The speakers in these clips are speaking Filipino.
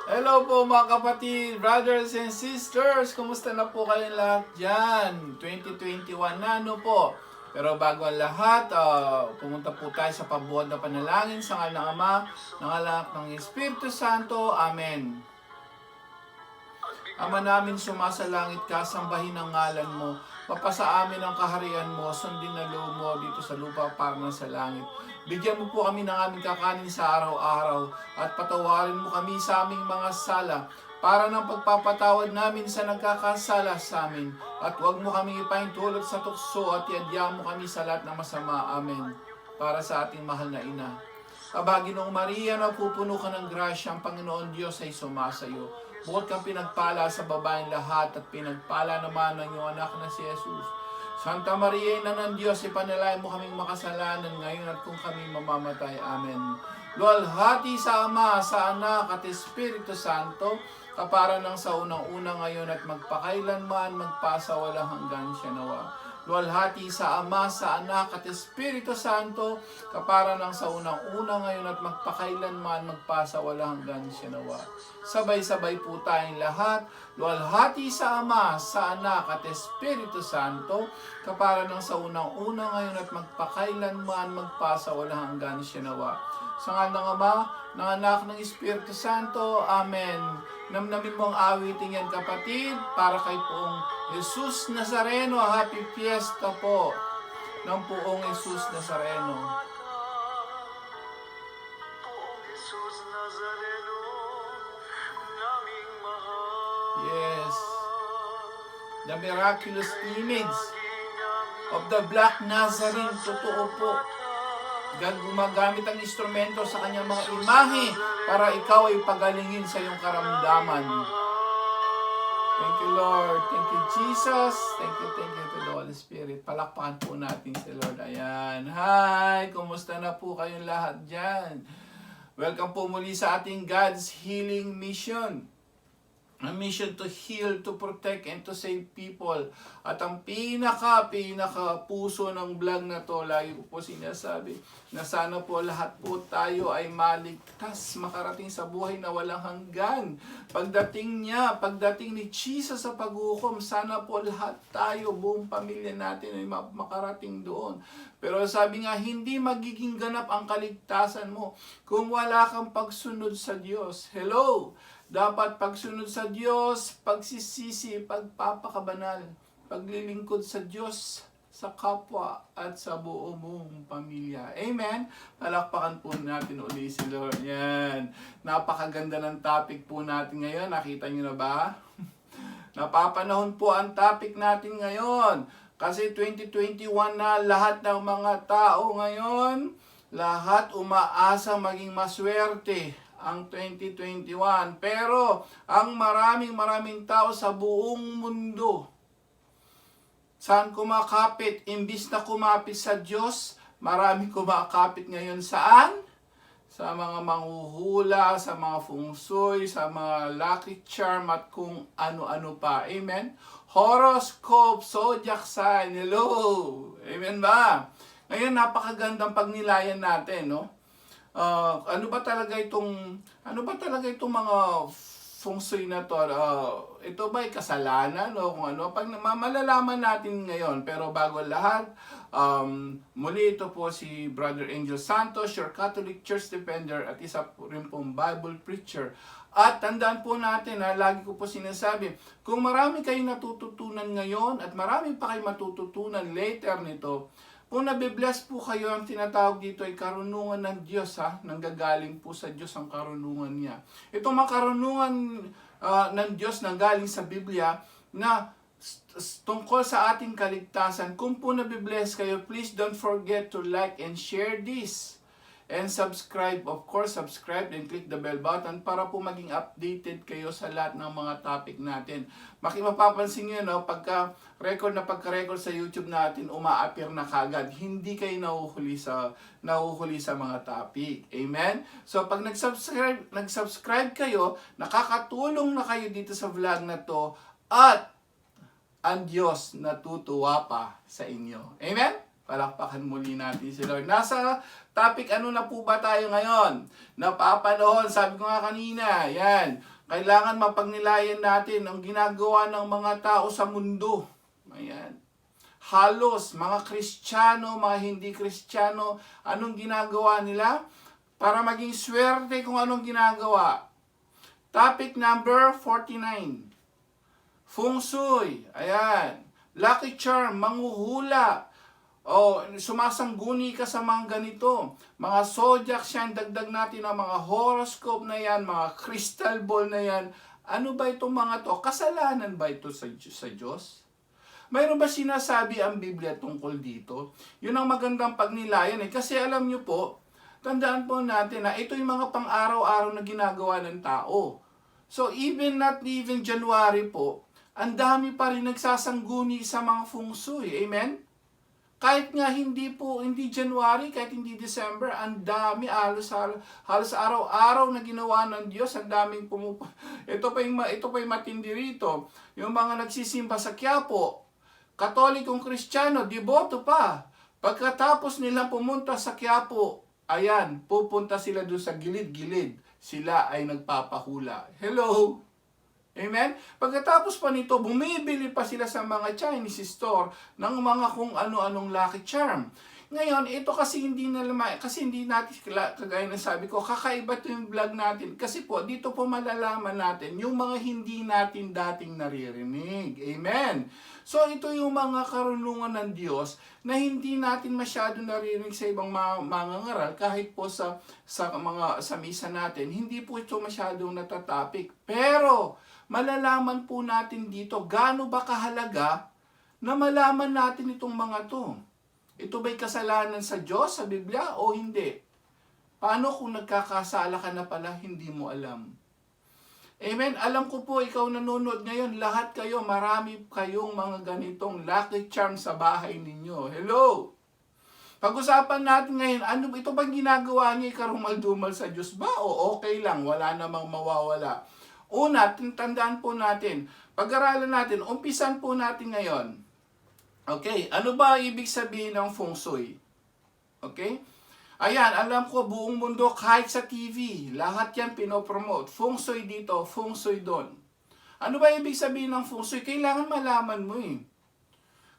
Hello po mga kapatid, brothers and sisters. Kumusta na po kayong lahat dyan? 2021 na po. Pero bago ang lahat, pumunta po tayo sa pabuhat na panalangin sa ngalan ng Ama, ng Anak, ng Espiritu Santo. Amen. Ama namin, sumasalangit ka, sambahin ang ngalan mo. Mapasa amin ang kaharian mo, sundin na loob mo dito sa lupa para sa langit. Bigyan mo po kami ng aming kakanin sa araw-araw at patawarin mo kami sa aming mga sala para ng pagpapatawad namin sa nagkakasala sa amin. At huwag mo kami ipahintulot sa tukso at iadya mo kami sa lahat ng masama. Amen. Para sa ating mahal na ina. Aba, Ginoong Maria, napupuno ka ng grasya, ang Panginoon Diyos ay sumasayo. Bukod kang pinagpala sa babaeng lahat at pinagpala naman ng iyong anak na si Jesus. Santa Maria, Ina ng Diyos, ipanalangin mo kaming makasalanan ngayon at kung kami mamamatay. Amen. Luwalhati sa Ama, sa Anak at Espiritu Santo, kapara ng sa unang-una ngayon at magpakailanman, magpasawalang hanggan siya nawa. Luwalhati sa Ama, sa Anak at Espiritu Santo, kapara ng sa unang-una ngayon at magpakailanman, magpasawalang hanggan siya nawa. Sabay-sabay po tayong lahat. Luwalhati sa Ama, sa Anak at Espiritu Santo, kapara ng sa unang-una ngayon at magpakailanman, magpasawalang hanggan siya nawa. Sa ngalan ng Ama, ng Anak, ng Espiritu Santo. Amen. Namnamin mo ang awiting yan, kapatid, para kay poong Jesus Nazareno. Happy Fiesta po ng poong Jesus Nazareno. Yes. The miraculous image of the Black Nazarene. Totoo po. Gumagamit ang instrumento sa kanyang mga imahe para ikaw ay pagalingin sa iyong karamdaman. Thank you, Lord. Thank you, Jesus. Thank you to the Holy Spirit. Palakpakan po natin si Lord. Ayan. Hi! Kumusta na po kayong lahat dyan? Welcome po muli sa ating God's Healing Mission. A mission to heal, to protect, and to save people. At ang pinaka puso ng vlog na to, lagi ko po sinasabi, na sana po lahat po tayo ay maligtas, makarating sa buhay na walang hanggan. Pagdating ni Jesus sa paghukom, sana po lahat tayo, buong pamilya natin ay makarating doon. Pero sabi nga, hindi magiging ganap ang kaligtasan mo kung wala kang pagsunod sa Diyos. Hello! Dapat pagsunod sa Diyos, pagsisisi, pagpapakabanal, paglilingkod sa Diyos, sa kapwa, at sa buo mong pamilya. Amen? Palakpakan po natin uli si Lord. Yan. Napakaganda ng topic po natin ngayon. Nakita nyo na ba? Napapanahon po ang topic natin ngayon. Kasi 2021 na, lahat ng mga tao ngayon, lahat umaasa maging maswerte ang 2021. Pero ang maraming tao sa buong mundo, saan kumakapit? Imbis na kumapit sa Diyos, maraming kumakapit ngayon saan? Sa mga manghuhula, sa mga feng shui, sa mga lucky charm at kung ano-ano pa. Amen? Horoscope, zodiac sign, hello! Amen ba? Ngayon, napakagandang pagnilayan natin, no? Ano ba talaga itong mga feng shui na to? Ito ba ay kasalanan o kung ano? Malalaman natin ngayon. Pero bago lahat, muli ito po si Brother Angel Santos, your Catholic Church Defender at isa po rin pong Bible Preacher. At tandaan po natin, lagi ko po sinasabi, kung marami kayong natututunan ngayon at marami pa kayong matututunan later nito, kung nabibless po kayo, ang tinatawag dito ay karunungan ng Diyos, nanggagaling po sa Diyos ang karunungan niya. Itong mga karunungan ng Diyos na galing sa Biblia na tungkol sa ating kaligtasan. Kung po nabibless kayo, please don't forget to like and share this. And subscribe, of course, subscribe and click the bell button para po maging updated kayo sa lahat ng mga topic natin. Mapapansin nyo, no, pagka-record sa YouTube natin, uma-appear na kagad. Hindi kayo nahuhuli sa mga topic. Amen? So, pag nag-subscribe kayo, nakakatulong na kayo dito sa vlog na to at ang Diyos natutuwa pa sa inyo. Amen? Palakpakan muli natin si Lord. Nasa topic, ano na po ba tayo ngayon? Napapanahon, sabi ko nga kanina, yan. Kailangan mapagnilayan natin ang ginagawa ng mga tao sa mundo. Ayan. Halos, mga Kristiyano, mga hindi Kristiyano, anong ginagawa nila? Para maging swerte kung anong ginagawa. Topic number 49. Feng Shui. Ayan. Lucky charm, manghuhula. O, sumasangguni ka sa mga ganito. Mga zodiac yan, dagdag natin ang mga horoscope na yan, mga crystal ball na yan. Ano ba itong mga to? Kasalanan ba ito sa Diyos? Mayroon ba sinasabi ang Biblia tungkol dito? Yun ang magandang pagnilayan eh. Kasi alam nyo po, tandaan po natin na ito yung mga pang-araw-araw na ginagawa ng tao. So not even January po, ang dami pa rin nagsasangguni sa mga feng shui. Amen? Kahit nga hindi January, kahit hindi December, ang dami, halos araw-araw na ginawa ng Diyos, ang daming ito pa yung matindi rito. Yung mga nagsisimba sa Quiapo, Katolikong Kristiyano, deboto pa. Pagkatapos nilang pumunta sa Quiapo, ayan, pupunta sila doon sa gilid-gilid. Sila ay nagpapahula. Hello? Amen? Pagkatapos pa nito, bumibili pa sila sa mga Chinese store ng mga kung ano-anong lucky charm. Ngayon, ito kasi hindi natin, kagaya ng sabi ko, kakaiba ito yung vlog natin. Kasi po, dito po malalaman natin yung mga hindi natin dating naririnig. Amen? So, ito yung mga karunungan ng Diyos na hindi natin masyado naririnig sa ibang mga ngaral, kahit po sa misa natin, hindi po ito masyadong natatapik. Pero, malalaman po natin dito gaano ba kahalaga na malaman natin itong mga to. Ito ba'y kasalanan sa Diyos, sa Biblia, o hindi? Paano kung nagkakasala ka na pala, hindi mo alam? Amen? Alam ko po, ikaw nanonood ngayon, lahat kayo, marami kayong mga ganitong lucky charm sa bahay ninyo. Hello? Pag-usapan natin ngayon, ito bang ginagawa niya ikarumal-dumal sa Diyos ba? O okay lang, wala namang mawawala. Una, tandaan po natin, pag-aralan natin, umpisan po natin ngayon. Okay, ano ba ibig sabihin ng feng shui? Okay? Ayan, alam ko buong mundo kahit sa TV, lahat yan pinopromote. Feng shui dito, feng shui doon. Ano ba ibig sabihin ng feng shui? Kailangan malaman mo eh.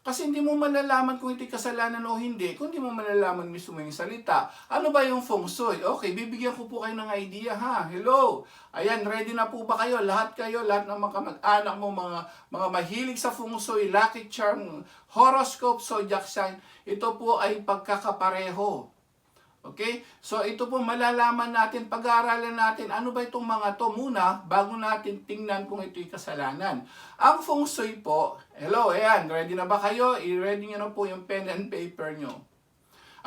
Kasi hindi mo malalaman kung ito'y kasalanan o hindi, kung hindi mo malalaman mismo yung salita. Ano ba yung feng shui? Okay, bibigyan ko po kayo ng idea ha. Hello! Ayan, ready na po ba kayo? Lahat ng mga kamag-anak mo, mga mahilig sa feng shui, lucky charm, horoscope, zodiac sign, ito po ay pagkakapareho. Okay? So ito po malalaman natin, pag-aaralan natin, ano ba itong mga to muna bago natin tingnan kung ito'y kasalanan. Ang feng shui po, hello, ayan, ready na ba kayo? I-ready nyo na po yung pen and paper nyo.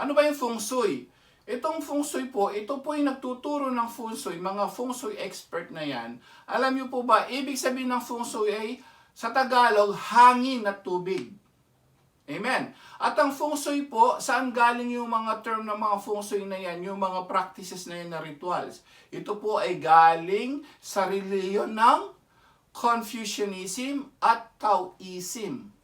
Ano ba yung feng shui? Itong feng shui po, ito po yung nagtuturo ng feng shui, mga feng shui expert na yan. Alam nyo po ba, ibig sabihin ng feng shui ay, sa Tagalog, hangin at tubig. Amen. At ang feng shui po, saan galing yung mga term ng mga feng shui na yan, yung mga practices na yan na rituals? Ito po ay galing sa reliyon ng Confucianism at Taoism.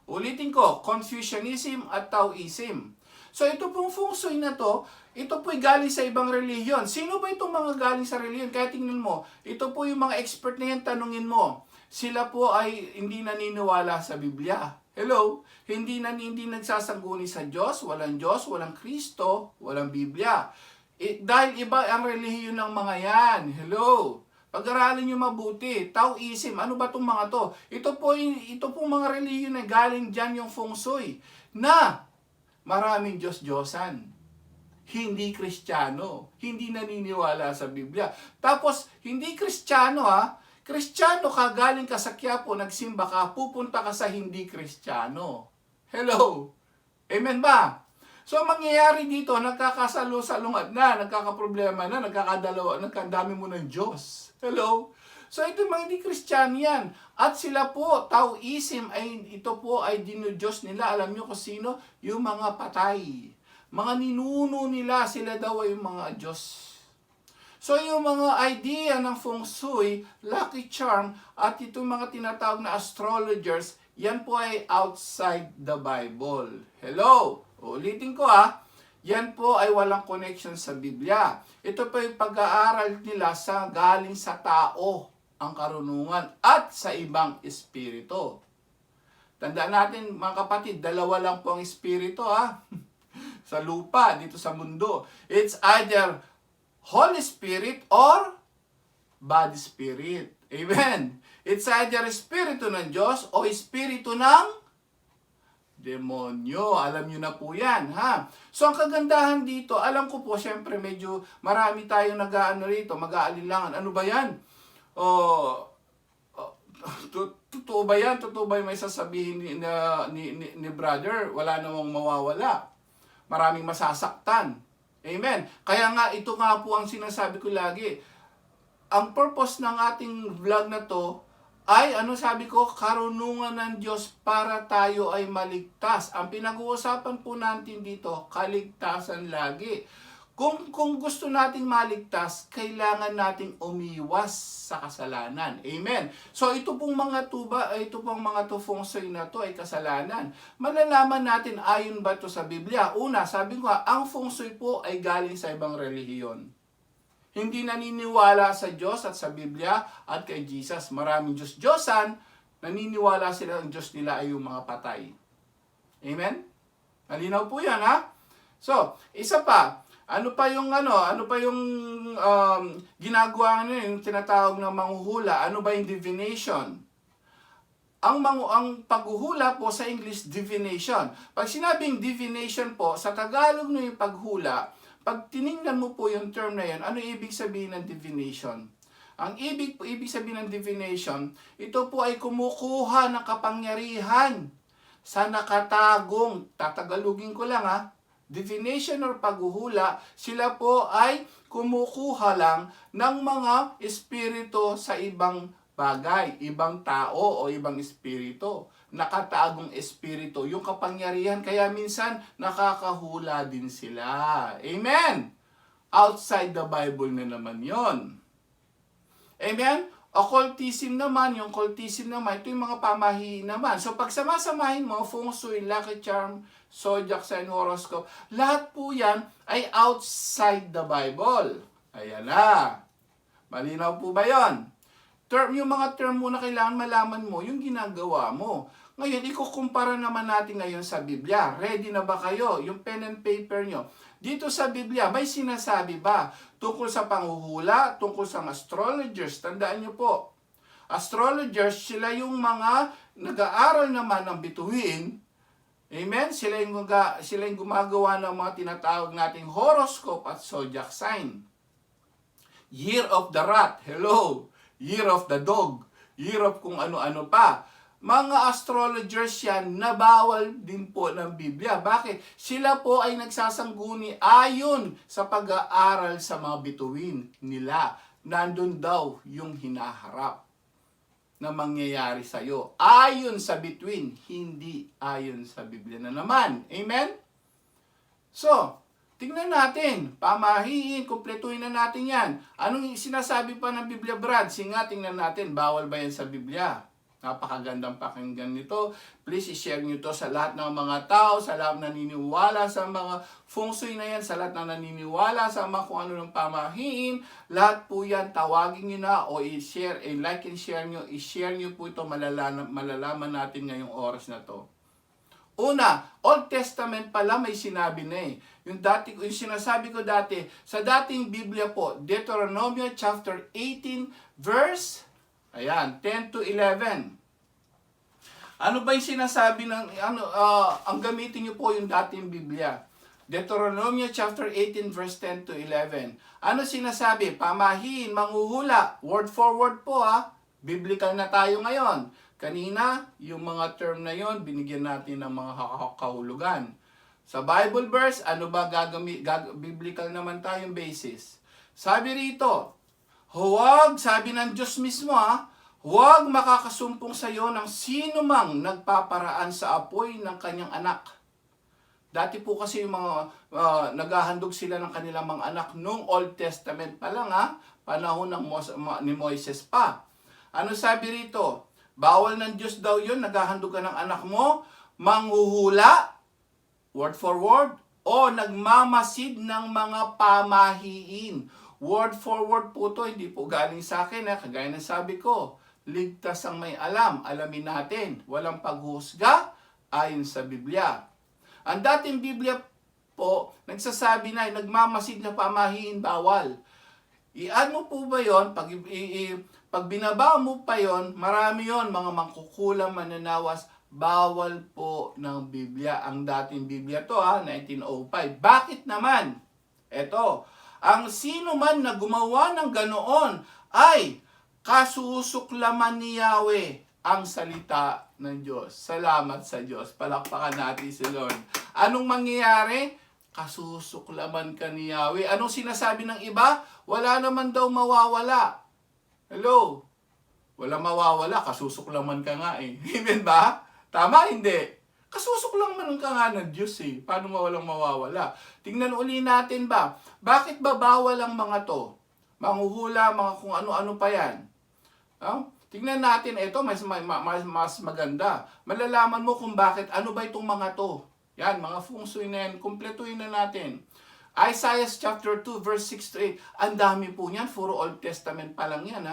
Ulitin ko, Confucianism at Taoism. So ito pong feng shui na to, ito po'y galing sa ibang reliyon. Sino ba itong mga galing sa reliyon? Kaya tingnan mo, ito po yung mga expert na yan, tanungin mo. Sila po ay hindi naniniwala sa Biblia. Hello? Hindi nagsasangguni sa Diyos, walang Kristo, walang Biblia. Dahil iba ang relihiyon ng mga yan. Hello? Pag-aralin nyo mabuti. Taoism, ano ba itong mga to? Ito po mga relihiyon na galing dyan yung feng shui na maraming Diyos-Diyosan. Hindi Kristiyano. Hindi naniniwala sa Biblia. Tapos, hindi Kristiyano ha. Kristiyano ka, galing ka sa Quiapo, nagsimba ka, pupunta ka sa hindi Kristiyano. Hello? Amen ba? So, mangyayari dito, nagkakasalo-salungat na, nagkakaproblema na, nagkakadami mo ng Diyos. Hello? So, ito mga hindi Kristiyano yan. At sila po, Taoism, ito po ay dinudiyos nila. Alam nyo kung sino? Yung mga patay. Mga ninuno nila, sila daw ay yung mga Diyos. So, yung mga idea ng feng shui, lucky charm, at itong mga tinatawag na astrologers, yan po ay outside the Bible. Hello? Ulitin ko Yan po ay walang connection sa Biblia. Ito po yung pag-aaral nila sa galing sa tao ang karunungan at sa ibang espiritu. Tandaan natin mga kapatid, dalawa lang po ang espiritu sa lupa, dito sa mundo. It's either Holy Spirit or body spirit. Amen. It's either espiritu ng Diyos o espiritu ng demonyo. Alam nyo na po yan, ha? So, ang kagandahan dito, alam ko po, syempre, medyo marami tayong nag-aano rito, mag-aalinlangan. Ano ba yan? Totoo ba yan? Totoo ba yung may sasabihin ni brother? Wala namang mawawala. Maraming masasaktan. Amen. Kaya nga, ito nga po ang sinasabi ko lagi. Ang purpose ng ating vlog na to ay, sabi ko, karunungan ng Diyos para tayo ay maligtas. Ang pinag-uusapan po natin dito, kaligtasan lagi. Kung gusto nating maligtas, kailangan nating umiwas sa kasalanan. Amen. So ito pong mga feng shui na to ay kasalanan. Malalaman natin ayon ba ito sa Biblia? Una, sabi ko ang feng shui po ay galing sa ibang relihiyon. Hindi naniniwala sa Diyos at sa Biblia at kay Jesus. Maraming Diyos-Diyosan, naniniwala sila ang Diyos nila ay yung mga patay. Amen? Malinaw po yan, ha? So, isa pa, ano pa yung ginagawa yung tinatawag na manghuhula? Ano ba yung divination? Ang paghuhula po sa English, divination. Pag sinabing divination po, sa Tagalog yung paghula, pag tiningnan mo po yung term na yan, ano ibig sabihin ng divination? Ang ibig sabihin ng divination, ito po ay kumukuha ng kapangyarihan sa nakatagong, tatagalugin ko lang divination or paghuhula, sila po ay kumukuha lang ng mga espiritu sa ibang bagay, ibang tao o ibang espiritu. Nakatagong espiritu, yung kapangyarihan, kaya minsan nakakahula din sila. Amen! Outside the Bible na naman yon. Amen? Occultism naman, ito yung mga pamahiin naman. So pag samasamahin mo, feng shui, lucky charm, zodiac sign, horoscope, lahat po yan ay outside the Bible. Ayan na. Malinaw po ba yon? Yung mga term muna kailangan malaman mo, yung ginagawa mo. Ngayon, ikukumpara naman natin ngayon sa Biblia. Ready na ba kayo? Yung pen and paper nyo. Dito sa Biblia, may sinasabi ba tungkol sa panghuhula, tungkol sa astrologers? Tandaan nyo po, astrologers, sila yung mga nag-aaral naman ng bituin. Amen? Sila yung gumagawa ng mga tinatawag nating horoscope at zodiac sign. Year of the rat. Hello. Year of the dog. Year of kung ano-ano pa. Mga astrologers yan na bawal din po ng Biblia. Bakit? Sila po ay nagsasangguni ayon sa pag-aaral sa mga bituin nila. Nandun daw yung hinaharap na mangyayari sa iyo. Ayon sa bituin, hindi ayon sa Biblia na naman. Amen? So, tingnan natin. Pamahiin, kumpletuhin na natin yan. Anong sinasabi pa ng Biblia, Brad? Singa, tingnan natin. Bawal ba yan sa Biblia? Napakagandang pakinggan nito. Please i-share nyo to sa lahat ng mga tao, sa lahat na naniniwala sa mga feng shui na yan, sa lahat na naniniwala sa mga kung ano ng pamahiin. Lahat po yan, tawagin nyo na o i-share, like and share nyo. I-share nyo po ito, malalaman natin ngayong oras na to. Una, Old Testament pala may sinabi na Yung sinasabi ko dati, sa dating Biblia po, Deuteronomy chapter 18, verse 10 to 11. Ano ba yung sinasabi ng, ang gamitin niyo po yung dating Biblia. Deuteronomy chapter 18, verse 10 to 11. Ano sinasabi? Pamahiin, manghuhula. Word for word po Biblical na tayo ngayon. Kanina, yung mga term na yon binigyan natin ng mga kahulugan. Sa Bible verse, ano ba biblical naman tayong basis? Sabi rito, huwag, sabi ng Diyos mismo huwag makakasumpong sa iyo ng sino mang nagpaparaan sa apoy ng kanyang anak. Dati po kasi yung mga naghahandog sila ng kanilang mga anak nung Old Testament pa lang panahon ni Moises pa. Ano sabi rito? Bawal ng Diyos daw yun, naghahandog ka ng anak mo, manghuhula, word for word, o nagmamasid ng mga pamahiin. Word for word po to, hindi po galing sa akin. Kagaya ng sabi ko, ligtas ang may alam, alamin natin. Walang paghusga ayon sa Biblia. Ang dating Biblia po, nagsasabi na, nagmamasid na pamahiin, bawal. Iano po ba yon? Pag binaba mo pa yon, marami yon, mga mangkukulang, mananawas, bawal po ng Biblia. Ang dating Biblia to 1905. Bakit naman? Eto, ang sino man na gumawa ng ganoon ay kasusuklaman ni Yahweh ang salita ng Diyos. Salamat sa Diyos. Palakpakan natin si Lord. Anong mangyayari? Kasusuklaman ka ni Yahweh. Anong sinasabi ng iba? Wala naman daw mawawala. Hello? Wala mawawala. Kasusuklaman ka nga eh. Amen ba? Tama? Hindi. Kasusuklaman ka nga ng Diyos eh. Paano mawalang mawawala? Tingnan uli natin ba? Bakit ba bawal ang mga to? Manghuhula, mga kung ano-ano pa yan. Tingnan natin, ito mas maganda. Malalaman mo kung bakit, ano ba itong mga to. Yan, mga feng shui na yan, kumpletuhin na natin. Isaiah chapter 2 verse 6 to 8. Ang dami po niyan, puro Old Testament pa lang yan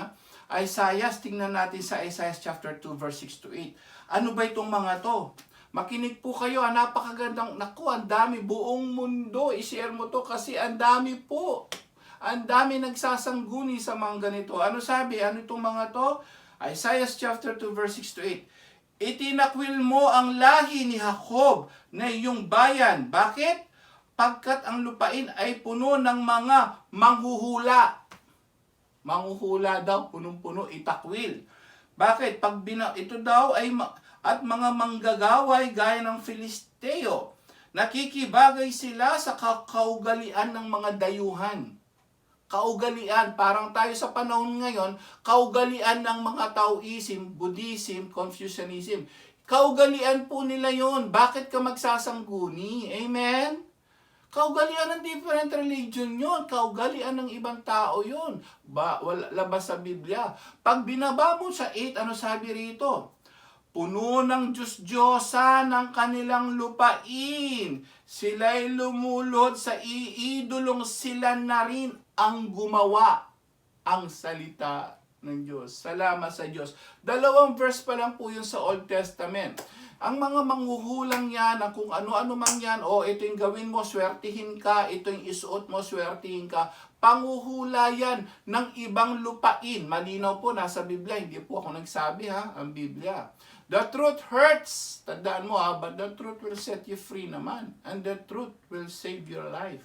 Isaiah, tingnan natin sa Isaiah chapter 2 verse 6 to 8. Ano ba itong mga to? Makinig po kayo, napakagandang, naku, ang dami, buong mundo, i-share mo to kasi ang dami po. Ang dami nagsasangguni sa mga ganito. Ano sabi? Ano itong mga to? Isaiah chapter 2 verse 6 to 8. Itinakwil mo ang lahi ni Jacob na iyong bayan. Bakit? Pagkat ang lupain ay puno ng mga manghuhula. Manghuhula daw, punong-puno, itakwil. Bakit? Ito daw ay at mga manggagaway gaya ng Filisteo. Nakikibagay sila sa kaugalian ng mga dayuhan. Kaugalian, parang tayo sa panahon ngayon, kaugalian ng mga Taoism, Buddhism, Confucianism. Kaugalian po nila yon. Bakit ka magsasangguni? Amen? Kaugalian ng different religion yon. Kaugalian ng ibang tao yon. Labas sa Biblia. Pag binaba mo sa 8, ano sabi rito? Puno ng Diyos-Diyosa ng kanilang lupain. Sila'y lumulod sa iidolong sila na rin ang gumawa ang salita ng Diyos. Salamat sa Diyos. 2 verse pa lang po yun sa Old Testament. Ang mga manghuhulang yan, ang kung ano-ano man yan, ito yung gawin mo, swertihin ka, ito yung isuot mo, swertihin ka. Panghuhula yan ng ibang lupain. Malinaw po, nasa Biblia, hindi po ako nagsabi ang Biblia. The truth hurts. Tandaan mo but the truth will set you free naman. And the truth will save your life.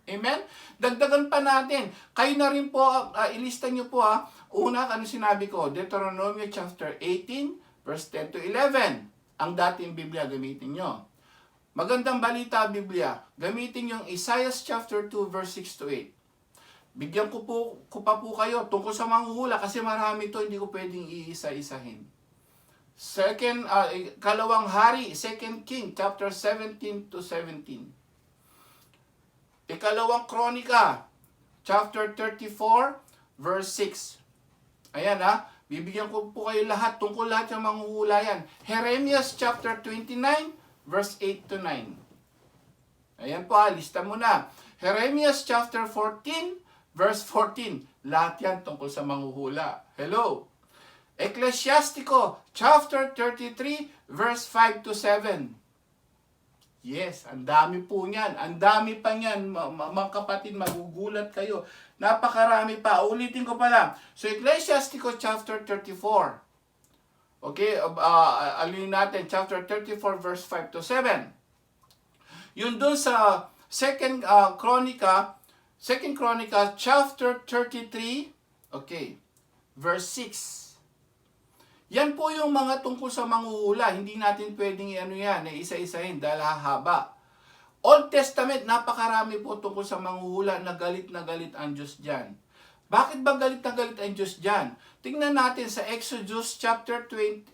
Amen? Dagdagan pa natin. Kayo na rin po, ilista nyo po Una, ano sinabi ko? Deuteronomy chapter 18, verse 10 to 11. Ang dating Biblia, gamitin nyo. Magandang balita, Biblia. Gamitin yung Isaiah chapter 2, verse 6 to 8. Bigyan ko pa po kayo tungkol sa manghuhula kasi marami to, hindi ko pwedeng iisa-isahin. Kalawang Hari, 2 King, chapter 17 to 17. Ikalawang Kronika, chapter 34, verse 6. Ayan bibigyan ko po kayo lahat, tungkol lahat ng manghuhula yan. Jeremias chapter 29, verse 8 to 9. Ayan po lista mo na. Jeremias chapter 14, verse 14. Lahat yan tungkol sa manghuhula. Hello. Ecclesiastico chapter 33, verse 5 to 7. Yes, ang dami po niyan. Ang dami pa niyan, mga kapatid, magugulat kayo. Napakarami pa. Ulitin ko pa lang. So, Ecclesiastico chapter 34. Okay, alin natin, chapter 34, verse 5 to 7. Yun dun sa 2 Chronica, chapter 33, okay, verse 6. Yan po yung mga tungkol sa manghuhula. Hindi natin pwedeng isa-isahin dahil hahaba. Old Testament, napakarami po tungkol sa manghuhula na galit ang Diyos dyan. Bakit ba galit na galit ang Diyos dyan? Tingnan natin sa Exodus chapter 20,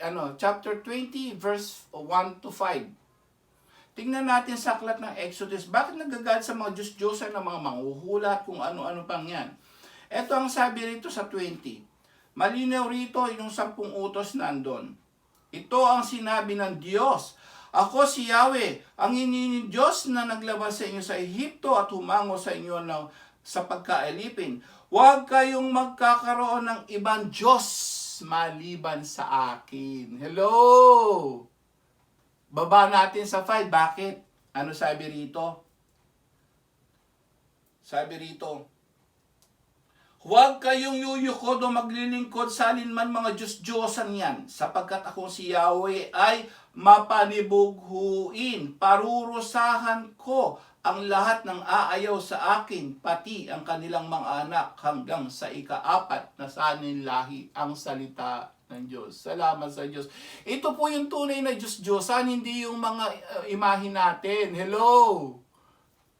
verse 1 to 5. Tingnan natin sa aklat ng Exodus. Bakit nagagalit sa mga Diyos-Diyosan na mga manghuhula at kung ano-ano pang yan? Ito ang sabi rito sa 20. Malinaw rito yung 10 utos nandun. Ito ang sinabi ng Diyos. Ako si Yahweh, ang inyong Diyos na naglabas sa inyo sa Ehipto at humango sa inyo sa pagkaalipin. Huwag kayong magkakaroon ng ibang Diyos maliban sa akin. Hello! Baba natin sa 5. Bakit? Ano sabi rito? Sabi rito, huwag kayong yuyukod o maglilingkod sa alinman mga Diyos-Diyosan yan, sapagkat ako si Yahweh ay mapanibughuin. Parurusahan ko ang lahat ng aayaw sa akin, pati ang kanilang mga anak hanggang sa ika-4 na sanin lahi ang salita ng Diyos. Salamat sa Diyos. Ito po yung tunay na Diyos-Diyosan, hindi yung mga imahin natin. Hello!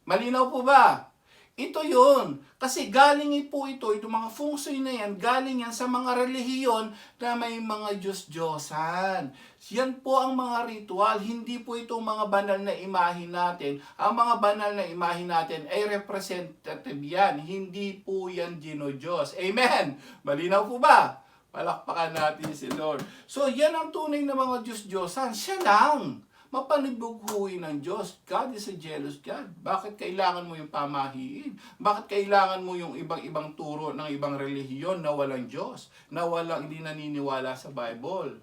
Malinaw po ba? Ito yun. Kasi galing po ito, itong mga feng shui na yan, galing yan sa mga relihiyon na may mga Diyos-Diyosan. Yan po ang mga ritual, hindi po itong mga banal na imahin natin. Ang mga banal na imahin natin ay representative yan, hindi po yan Diyos. Amen! Malinaw po ba? Palakpakan natin si Lord. So yan ang tunay na mga Diyos-Diyosan. Siya lang. Mapanibughuin ng Diyos. God is a jealous God. Bakit kailangan mo yung pamahiin? Bakit kailangan mo yung ibang-ibang turo ng ibang relihiyon na walang Diyos? Na hindi naniniwala sa Bible?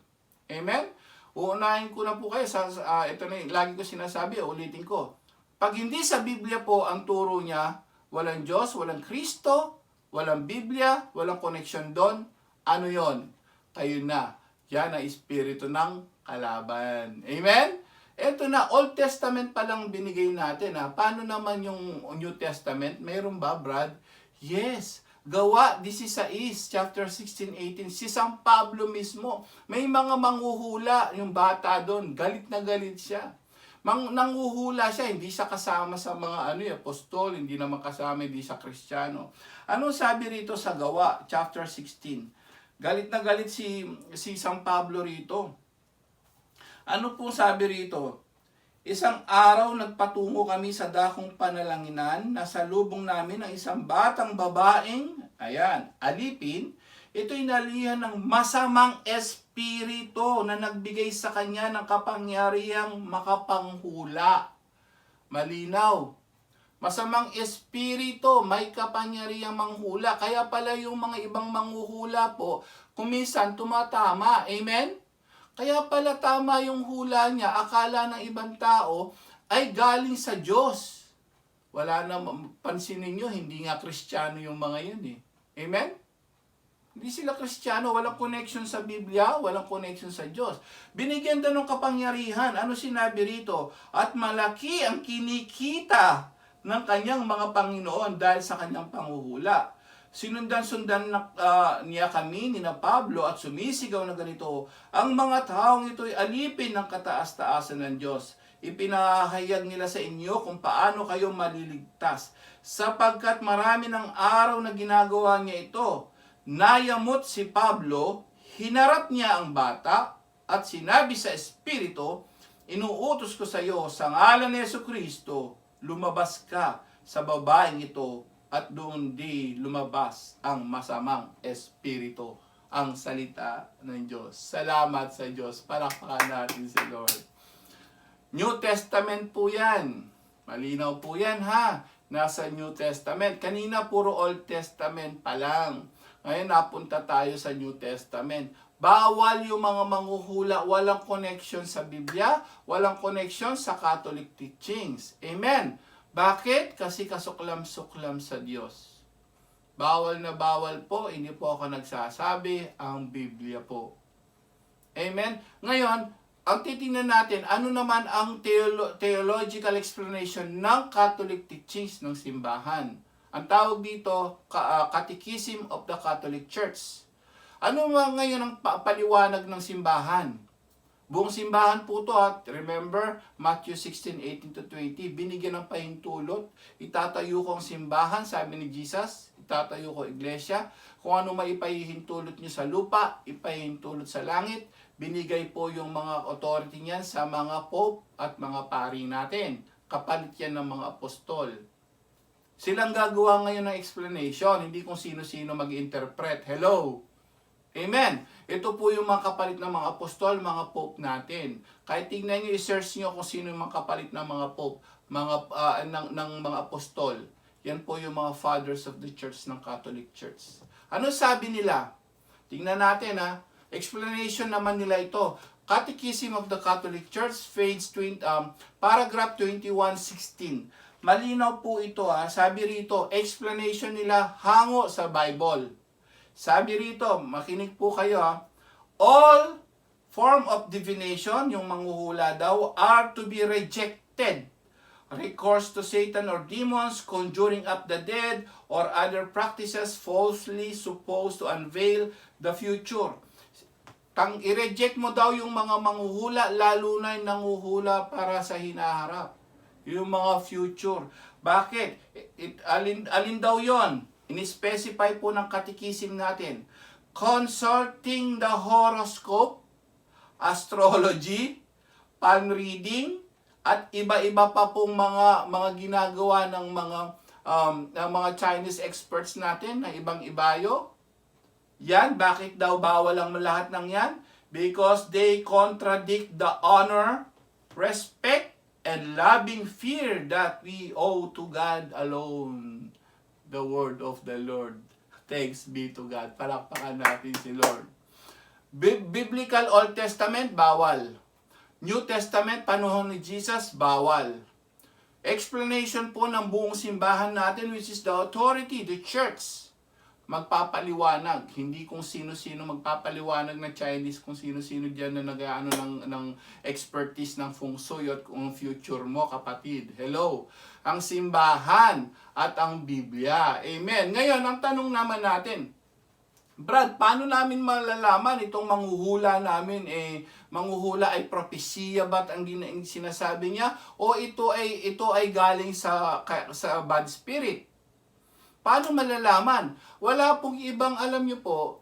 Amen? Uunahin ko na po kayo. Ito na lagi ko sinasabi, ulitin ko. Pag hindi sa Biblia po ang turo niya, walang Diyos, walang Kristo, walang Biblia, walang connection doon, ano yon? Kayo na. Yan ang espiritu ng kalaban. Amen? Ito na, Old Testament pa lang binigay natin. Paano naman yung New Testament? Mayroon ba, Brad? Yes. Gawa 16, chapter 16, 18. Si San Pablo mismo. May mga manghuhula yung bata doon. Galit na galit siya. Nanghuhula siya. Hindi siya kasama sa mga apostol. Hindi naman kasama, hindi siya Kristiyano. Anong sabi rito sa Gawa, chapter 16? Galit na galit si San Pablo rito. Ano po sabi rito? Isang araw nagpatungo kami sa dakong panalanginan, nasa lubong namin ang isang batang babaeng, alipin. Ito'y nalihan ng masamang espiritu na nagbigay sa kanya ng kapangyarihang makapanghula. Malinaw. Masamang espiritu, may kapangyarihang manghula. Kaya pala yung mga ibang manghuhula po, kuminsan tumatama. Amen? Kaya pala tama yung hula niya, akala ng ibang tao ay galing sa Diyos. Wala na, pansinin nyo, hindi nga Kristiyano yung mga yun eh. Amen? Hindi sila Kristiyano, walang connection sa Biblia, walang connection sa Diyos. Binigyan daw ng kapangyarihan. Ano sinabi rito? At malaki ang kinikita ng kanyang mga Panginoon dahil sa kanyang panghuhula. Sinundan-sundan niya kami ni Pablo at sumisigaw na ganito, ang mga taong ito'y alipin ng kataas-taasan ng Diyos. Ipinahayag nila sa inyo kung paano kayo maliligtas, sapagkat marami ng araw na ginagawa niya ito. Nayamot si Pablo, hinarap niya ang bata, at sinabi sa Espiritu, inuutos ko sa iyo, sa ngalan ni Jesucristo, lumabas ka sa babaeng ito, at doon di lumabas ang masamang espiritu, ang salita ng Diyos. Salamat sa Diyos. Palakpakan natin si Lord. New Testament po yan. Malinaw po yan ha. Nasa New Testament. Kanina puro Old Testament pa lang. Ngayon napunta tayo sa New Testament. Bawal yung mga manghuhula. Walang connection sa Biblia. Walang connection sa Catholic teachings. Amen. Bakit? Kasi kasuklam-suklam sa Diyos. Bawal na bawal po, hindi po ako nagsasabi, ang Biblia po. Amen? Ngayon, ang titingnan natin, ano naman ang theological explanation ng Catholic teachings ng simbahan? Ang tawag dito, Catechism of the Catholic Church. Ano ngayon ang paliwanag ng simbahan? Buong simbahan po ito at remember, Matthew 16:18-20, binigyan ng pahintulot, itatayo ko ang simbahan, sabi ni Jesus, itatayo ko iglesia, kung ano maipahintulot nyo sa lupa, ipahintulot sa langit, binigay po yung mga authority niyan sa mga pope at mga pari natin, kapalit yan ng mga apostol. Silang gagawa ngayon ng explanation, hindi kung sino-sino mag-interpret. Hello? Amen. Ito po yung mga kapalit ng mga apostol, mga pope natin. Kahit tingnan nyo, i-search nyo kung sino yung mga kapalit ng mga pope, ng mga apostol. Yan po yung mga fathers of the church ng Catholic Church. Ano sabi nila? Tingnan natin ha. Explanation naman nila ito. Catechism of the Catholic Church, paragraph 2116. Malinaw po ito ha. Sabi rito, explanation nila hango sa Bible. Sabi rito, makinig po kayo ha. All form of divination, yung manghuhula daw, are to be rejected. Recourse to Satan or demons, conjuring up the dead, or other practices falsely supposed to unveil the future. I-reject mo daw yung mga manghuhula, lalo na yung nanguhula para sa hinaharap. Yung mga future. Bakit? Alin daw yon? In-specify po ng catechism natin. Consulting the horoscope, astrology, palm reading, at iba-iba pa pong mga ginagawa ng mga Chinese experts natin na ibang ibayo. Yan, bakit daw bawal ang lahat ng yan? Because they contradict the honor, respect, and loving fear that we owe to God alone. The word of the Lord. Thanks be to God. Palakpakan natin si Lord. Biblical Old Testament, bawal. New Testament, panahon ni Jesus, bawal. Explanation po ng buong simbahan natin, which is the authority, the church, magpapaliwanag. Hindi kung sino-sino magpapaliwanag na Chinese, kung sino-sino dyan na nag-ano ng expertise ng feng shui at kung future mo, kapatid. Hello! Ang simbahan at ang Biblia. Amen. Ngayon, ang tanong naman natin, Brad, paano namin malalaman itong manghuhula namin? Manghuhula ay propesya ba't ang sinasabi niya? O ito ay galing sa bad spirit? Paano malalaman? Wala pong ibang, alam niyo po,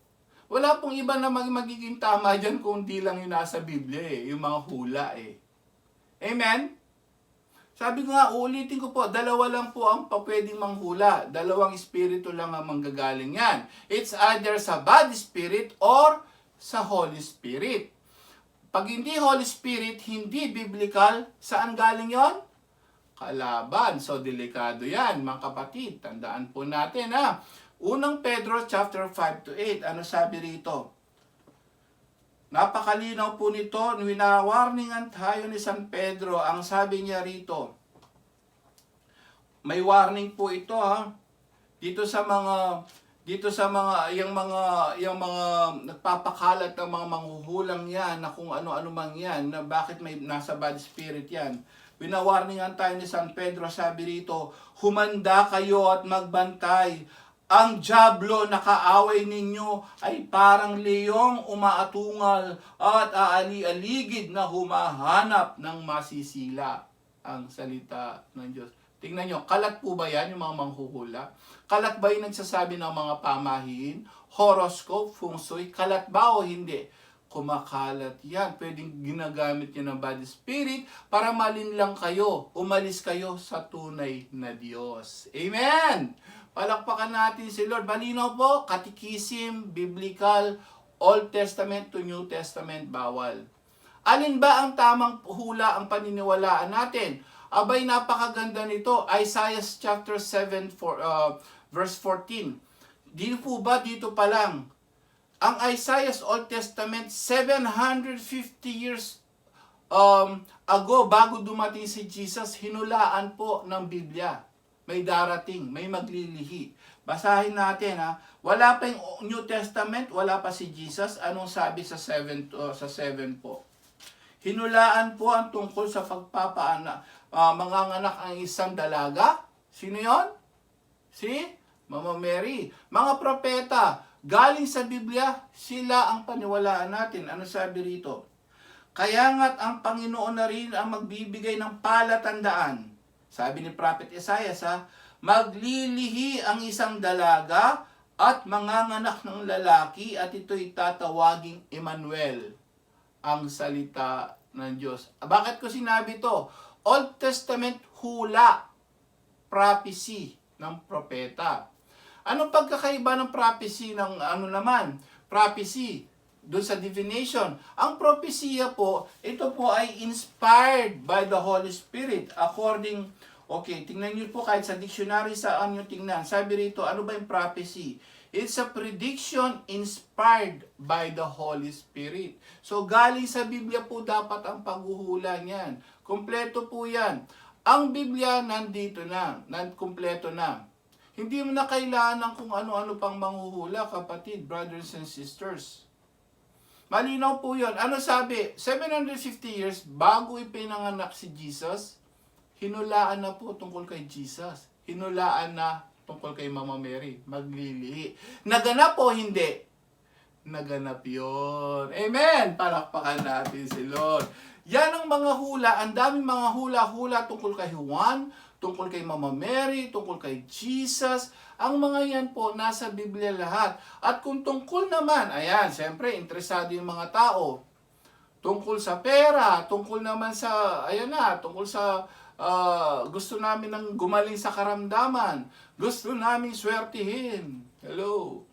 wala pong iba na magiging tama dyan kung di lang yung nasa Biblia yung mga hula Amen? Sabi ko nga, uulitin ko po, dalawa lang po ang pwedeng manghula. Dalawang espiritu lang ang manggagaling yan. It's either sa bad spirit or sa Holy Spirit. Pag hindi Holy Spirit, hindi biblical, saan galing yon? Kalaban. So, delikado yan, mga kapatid. Tandaan po natin ha. Unang Pedro chapter 5 to 8. Ano sabi rito? Napakalinaw po nito, winawarningan tayo ni San Pedro. Ang sabi niya rito, may warning po ito ha. Dito sa mga yung mga nagpapakalat ng mga manghuhulang yan na kung ano-ano mang yan, na bakit may nasa bad spirit yan. Winawarningan tayo ni San Pedro, sabi rito, humanda kayo at magbantay. Ang dyablo na kaaway ninyo ay parang leyong umaatungal at aali-aligid na humahanap ng masisila. Ang salita ng Diyos. Tingnan nyo, kalat po ba yan yung mga manghuhula? Kalat ba yung nagsasabi ng mga pamahiin? Horoscope, feng shui, kalat ba o hindi? Kumakalat yan. Pwedeng ginagamit nyo ng bad spirit para malinlang kayo, umalis kayo sa tunay na Diyos. Amen! Palakpakan natin si Lord. Malinaw po, catechism, biblical, Old Testament to New Testament, bawal. Alin ba ang tamang hula ang paniniwalaan natin? Abay, napakaganda nito. Isaiah chapter 7, verse 14. Dito po ba? Dito pa lang. Ang Isaiah's Old Testament, 750 years ago, bago dumating si Jesus, hinulaan po ng Biblia. May darating, may maglilihi. Basahin natin ha. Wala pa yung New Testament, wala pa si Jesus. Anong sabi sa 7 po? Hinulaan po ang tungkol sa manganganak ang isang dalaga. Sino yon? Si Mama Mary. Mga propeta, galing sa Biblia, sila ang paniwalaan natin. Ano sabi rito? Kaya nga't ang Panginoon na rin ang magbibigay ng palatandaan. Sabi ni Prophet Isaiah, maglilihi ang isang dalaga at manganganak ng lalaki at ito'y tatawaging Emmanuel, ang salita ng Diyos. Bakit ko sinabi to? Old Testament hula, prophecy ng propeta. Anong pagkakaiba ng prophecy ng ano naman? prophecy. Doon sa divination. Ang propesya po, ito po ay inspired by the Holy Spirit. According, okay, tingnan niyo po kahit sa dictionary saan niyo tingnan. Sabi rito, ano ba yung prophecy? It's a prediction inspired by the Holy Spirit. So galing sa Biblia po dapat ang paghuhula niyan. Kompleto po yan. Ang Biblia nandito na, kumpleto na. Hindi mo na kailangan ng kung ano-ano pang manghuhula, kapatid, brothers and sisters. Malinaw po yun. Ano sabi? 750 years bago ipinanganak si Jesus, hinulaan na po tungkol kay Jesus. Hinulaan na tungkol kay Mama Mary. Maglilihi. Naganap po hindi? Naganap yun. Amen! Palakpakan natin si Lord. Yan ang mga hula. Ang daming mga hula-hula tungkol kay Juan, tungkol kay Mama Mary, tungkol kay Jesus. Ang mga yan po, nasa Biblia lahat. At kung tungkol naman, ayan, siyempre, interesado yung mga tao. Tungkol sa pera, tungkol naman sa, ayan na, tungkol sa, gusto namin ng gumaling sa karamdaman. Gusto namin swertihin. Hello.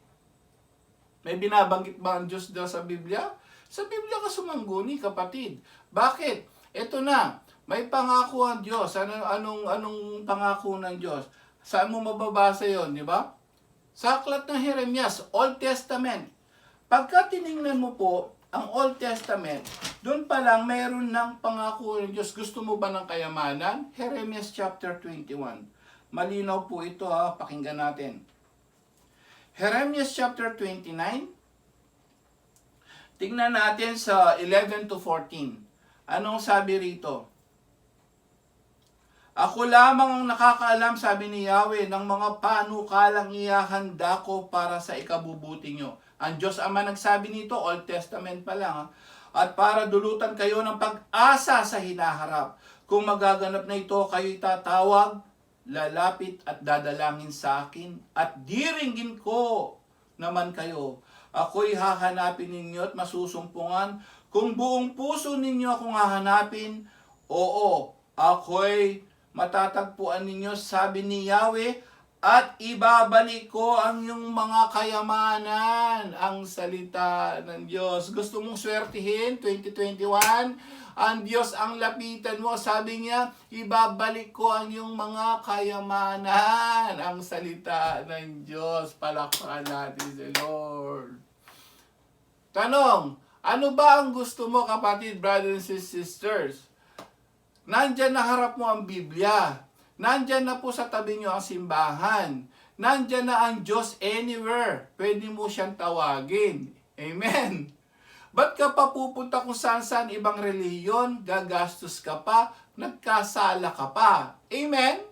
May binabanggit ba ang Diyos daw sa Biblia? Sa Biblia ka sumangguni, kapatid. Bakit? Ito na, may pangako ang Diyos. Anong pangako ng Diyos? Saan mo mababasa yon, di ba? Sa aklat ng Jeremias, Old Testament. Pagka tiningnan mo po ang Old Testament, doon pa lang mayroon ng pangako ng Diyos. Gusto mo ba ng kayamanan? Jeremias chapter 21. Malinaw po ito, pakinggan natin. Jeremias chapter 29. Tingnan natin sa 11 to 14. Anong sabi rito? Ako lamang ang nakakaalam, sabi ni Yahweh, ng mga panukalang ihahanda ko para sa ikabubuti nyo. Ang Diyos Ama nagsabi nito, Old Testament pa lang. At para dulutan kayo ng pag-asa sa hinaharap. Kung magaganap na ito, kayo'y tatawag, lalapit at dadalangin sa akin. At diringgin ko naman kayo. Ako'y hahanapin ninyo at masusumpungan. Kung buong puso ninyo akong hahanapin, oo, ako'y matatagpuan ninyo, sabi ni Yahweh, at ibabalik ko ang iyong mga kayamanan. Ang salita ng Diyos. Gusto mong swertihin? 2021? Ang Diyos ang lapitan mo. Sabi niya, ibabalik ko ang iyong mga kayamanan. Ang salita ng Diyos. Palakpakan natin si Lord. Tanong, ano ba ang gusto mo, kapatid, brothers and sisters? Nandyan na harap mo ang Biblia. Nandyan na po sa tabi nyo ang simbahan. Nandyan na ang Diyos anywhere. Pwede mo siyang tawagin. Amen. Ba't ka pa pupunta kung saan-saan ibang reliyon, gagastos ka pa, nagkasala ka pa? Amen?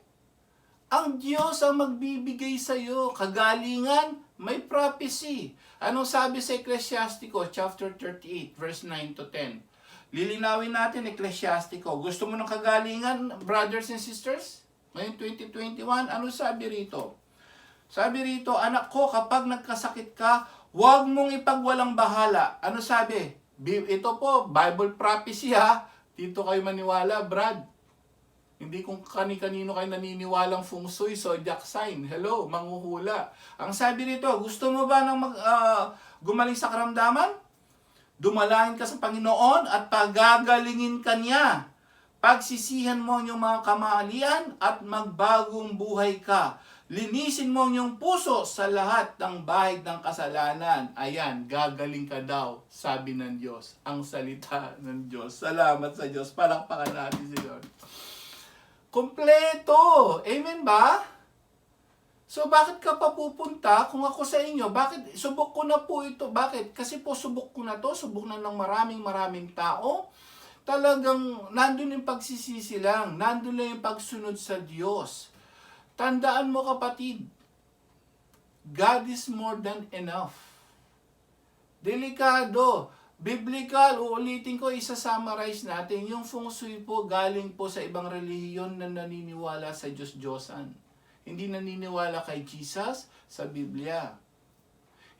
Ang Diyos ang magbibigay sa iyo. Kagalingan, may prophecy. Anong sabi sa Ecclesiastico, chapter 38, verse 9 to 10? Lilinawin natin, Ecclesiastico. Gusto mo ng kagalingan, brothers and sisters? Ngayon 2021, ano sabi rito? Sabi rito, anak ko, kapag nagkasakit ka, huwag mong ipagwalang bahala. Ano sabi? Ito po, Bible prophecy ha. Dito kayo maniwala, Brad. Hindi kung kani-kanino kayo naniniwalang feng shui, zodiac sign. Hello, manghuhula. Ang sabi rito, gusto mo ba ng gumaling sa karamdaman? Dumalangin ka sa Panginoon at pagagalingin ka niya. Pagsisihan mo ang iyong mga kamalian at magbagong buhay ka. Linisin mo ang iyong puso sa lahat ng bahid ng kasalanan. Ayan, gagaling ka daw, sabi ng Diyos. Ang salita ng Diyos. Salamat sa Diyos. Palakpakan natin si Lord. Kompleto. Amen ba? So bakit ka pa pupunta kung ako sa inyo? Bakit? Subok ko na po ito. Bakit? Kasi po subok ko na to. Subok na ng maraming tao. Talagang nandun yung pagsisisi lang. Nandun lang yung pagsunod sa Diyos. Tandaan mo, kapatid, God is more than enough. Delikado. Biblical, uulitin ko, isa-summarize natin. Yung feng shui po galing po sa ibang relihiyon na naniniwala sa Diyos-Diyosan. Hindi naniniwala kay Jesus sa Biblia.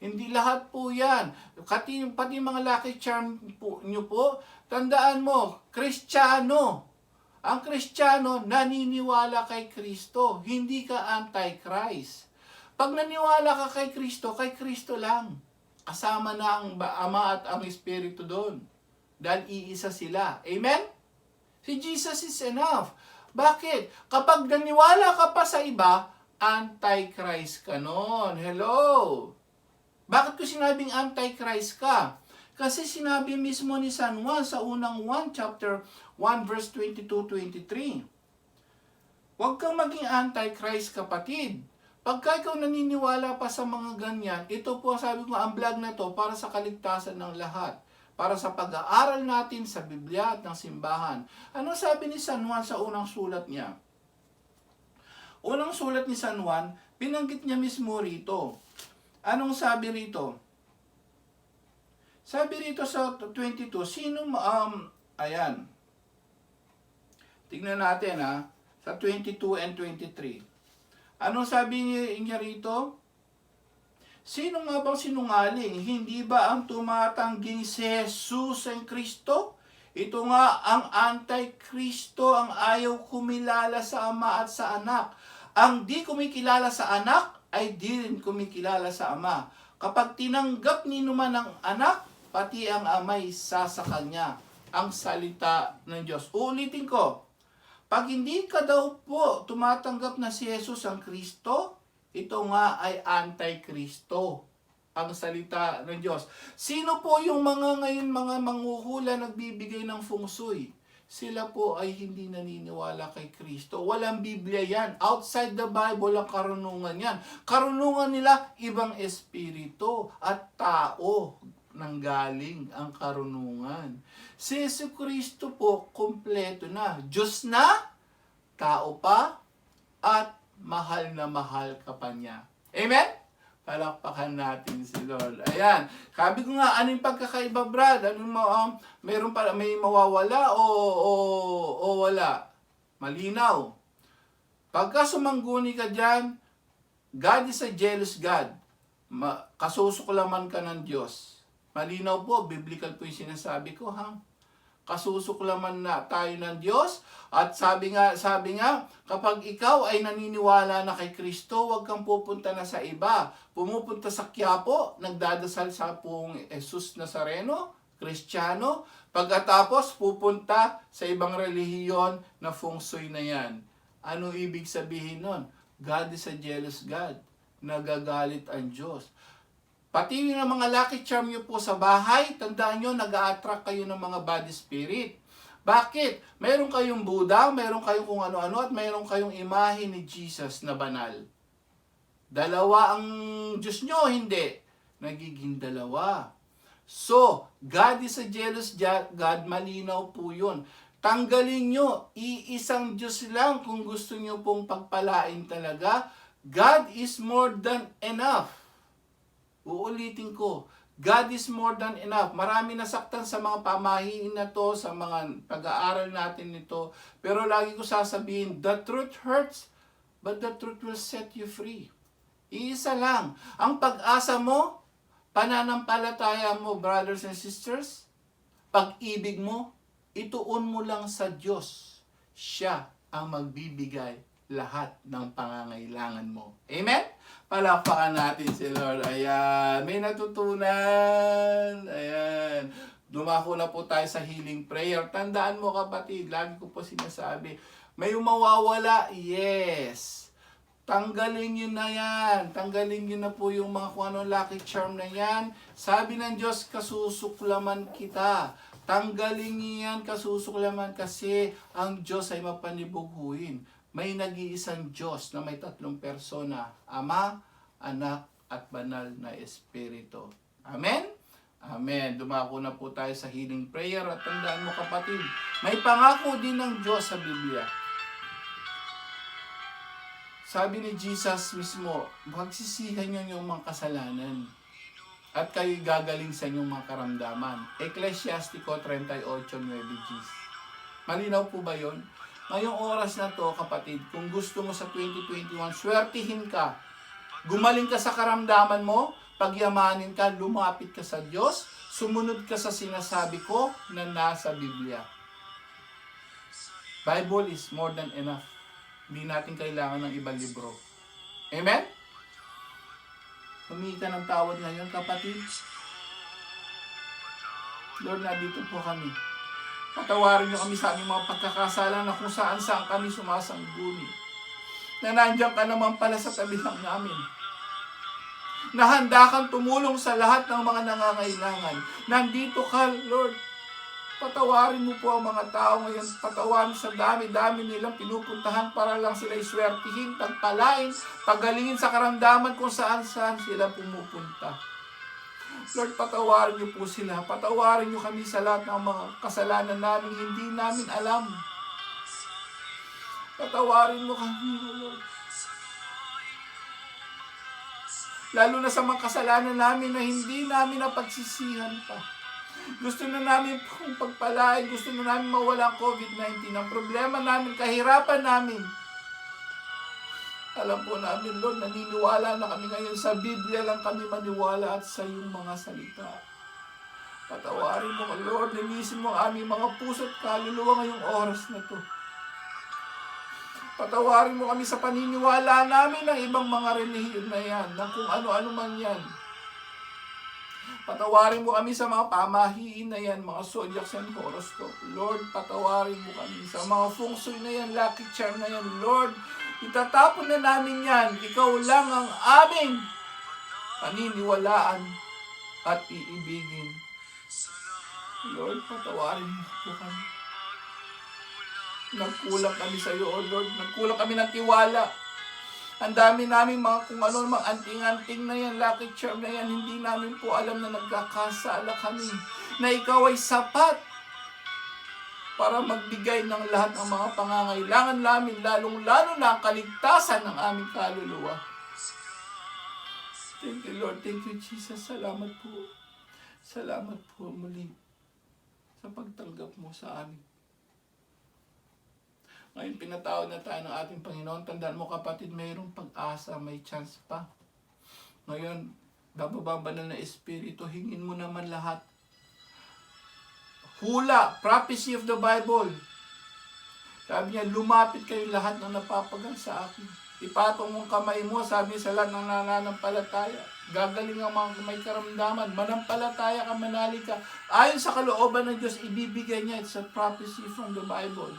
Hindi lahat po yan. Pati mga lucky charm po, nyo po, tandaan mo, Kristiyano. Ang Kristiyano, naniniwala kay Kristo. Hindi ka anti-Christ. Pag naniwala ka kay Kristo lang. Kasama na ang Ama at ang Espiritu doon. Dahil iisa sila. Amen? Si Jesus is enough. Bakit? Kapag naniwala ka pa sa iba, Antichrist ka nun. Hello? Bakit ko sinabing Antichrist ka? Kasi sinabi mismo ni San Juan sa unang 1 chapter 1 verse 22-23. Huwag kang maging Antichrist, kapatid. Pagka ikaw naniniwala pa sa mga ganyan, ito po sabi ko, ang vlog na to para sa kaligtasan ng lahat. Para sa pag-aaral natin sa Biblia at ng simbahan. Ano sabi ni San Juan sa unang sulat niya? Unang sulat ni San Juan, binanggit niya mismo rito. Anong sabi rito? Sabi rito sa 22, ayan. Tignan natin sa 22 and 23. Anong sabi niya rito? Sino nga bang sinungaling? Hindi ba ang tumatangging si Jesus ang Kristo? Ito nga ang Antikristo, ang ayaw kumilala sa Ama at sa Anak. Ang di kumikilala sa Anak ay di rin kumikilala sa Ama. Kapag tinanggap ni naman ang Anak, pati ang Ama'y sa Kanya. Ang salita ng Diyos. Uulitin ko. Pag hindi ka daw po tumatanggap na si Jesus ang Kristo, ito nga ay Antikristo, ang salita ng Diyos. Sino po yung mga ngayon mga manghuhula nagbibigay ng feng shui? Sila po ay hindi naniniwala kay Kristo. Walang Biblia yan. Outside the Bible ang karunungan yan. Karunungan nila ibang espiritu at tao nanggaling ang karunungan. Si Jesucristo po, kompleto na. Diyos na, tao pa, at mahal na mahal ka pa niya. Amen? Palakpakan natin si Lord. Ayan. Sabi ko nga, ano yung pagkakaiba, Brad? Meron pala, may mawawala o wala? Malinaw. Pagka sumangguni ka dyan, God is a jealous God. Kasusuklaman ka ng Diyos. Malinaw po, biblical po yung sinasabi ko, kasusuklaman na tayo ng Diyos. At sabi nga, kapag ikaw ay naniniwala na kay Kristo, huwag kang pupunta na sa iba. Pumupunta sa Quiapo, nagdadasal sa Pong Jesus Nazareno, Kristiyano. Pagkatapos, pupunta sa ibang relihiyon na feng shui na yan. Ano ibig sabihin nun? God is a jealous God. Nagagalit ang Diyos. Pati yung mga lucky charm nyo po sa bahay, tandaan nyo, nag-a-attract kayo ng mga bad spirit. Bakit? Meron kayong Buddha, meron kayong kung ano-ano, at meron kayong imahe ni Jesus na banal. Dalawa ang Diyos nyo, hindi. Nagiging dalawa. So, God is a jealous God, malinaw po yun. Tanggalin nyo, iisang Diyos lang kung gusto nyo pong pagpalain talaga. God is more than enough. Uulitin ko, God is more than enough. Marami nasaktan sa mga pamahiin na to, sa mga pag-aaral natin nito. Pero lagi ko sasabihin, the truth hurts, but the truth will set you free. Iisa lang. Ang pag-asa mo, pananampalataya mo, brothers and sisters, pag-ibig mo, ituon mo lang sa Diyos. Siya ang magbibigay lahat ng pangangailangan mo. Amen? Palakpakan natin si Lord. Ayan. May natutunan. Ayan. Dumako na po tayo sa healing prayer. Tandaan mo, kapatid, lagi ko po sinasabi, may mawawala, yes. Tanggalin nyo na yan. Tanggalin nyo na po yung mga kung anong lucky charm na yan. Sabi ng Diyos, kasusuklaman kita. Tanggalin nyo yan, kasusuklaman, kasi ang Diyos ay mapanibughuin. May nag-iisang Diyos na may 3 persona, Ama, Anak, at Banal na Espiritu. Amen? Amen. Dumako na po tayo sa healing prayer. At tandaan mo, kapatid, may pangako din ng Diyos sa Biblia. Sabi ni Jesus mismo, magsisihan niyo yung mga kasalanan at kayo gagaling sa inyong mga karamdaman. Ecclesiastico 38:9. Malinaw po ba yun? Ngayong oras na to, kapatid, kung gusto mo sa 2021, swertihin ka. Gumaling ka sa karamdaman mo, pagyamanin ka, lumapit ka sa Diyos, sumunod ka sa sinasabi ko na nasa Biblia. Bible is more than enough. Hindi natin kailangan ng ibang libro. Amen? Humingi ka ng tawad ngayon, kapatid. Lord, nandito po kami. Patawarin niyo kami sa aming mga pagkakasala na kung saan kami sumasangguni. Na nandiyan ka naman pala sa tabi lang namin. Na handa kang tumulong sa lahat ng mga nangangailangan. Nandito ka, Lord. Patawarin mo po ang mga tao ngayon. Patawarin sa dami-dami nilang pinupuntahan para lang sila iswertihin, tagpalain, pagalingin sa karamdaman kung saan-saan sila pumupunta. Lord, patawarin niyo po sila. Patawarin niyo kami sa lahat ng mga kasalanan namin hindi namin alam. Patawarin mo kami, Lord. Lalo na sa mga kasalanan namin na hindi namin napagsisihan pa. Gusto na namin pong pagpalain, gusto na namin mawala ang COVID-19. Ang problema namin, kahirapan namin. Alam po namin, Lord, naniniwala na kami ngayon sa Biblia lang kami maniwala at sa iyong mga salita. Patawarin mo, Lord, linisin mo ang aming mga puso at kaluluwa ngayong oras na to. Patawarin mo kami sa paniniwala namin ng ibang mga relihiyon na yan, na kung ano-ano man yan. Patawarin mo kami sa mga pamahiin na yan, mga zodiacs and horoscope. Lord, patawarin mo kami sa mga feng shui na yan, lucky charm na yan. Lord, itatapon na namin yan. Ikaw lang ang aming paniniwalaan at iibigin. Lord, patawarin mo po kami. Nagkulang kami sa iyo, O Lord. Nagkulang kami ng tiwala. Ang dami namin mga kung ano, mga anting-anting na yan, lucky charm na yan, hindi namin po alam na nagkakasala kami. Na ikaw ay sapat para magbigay ng lahat ng mga pangangailangan namin, lalong-lalo na ang kaligtasan ng aming kaluluwa. Thank you, Lord. Thank you, Jesus. Salamat po. Salamat po muli sa pagtanggap mo sa amin. Ngayon, pinatawad na tayo ng ating Panginoon. Tandaan mo, kapatid, mayroong pag-asa, may chance pa. Ngayon, bababa banal na Espiritu, hingin mo naman lahat. Hula, prophecy of the Bible. Sabi niya, lumapit kayo lahat ng napapagal sa akin. Ipatong mong kamay mo, sabi sa lahat ng nananampalataya. Gagaling ang mga may karamdaman. Manampalataya ka, manali ka. Ayon sa kalooban ng Diyos, ibibigay niya. It's a prophecy from the Bible.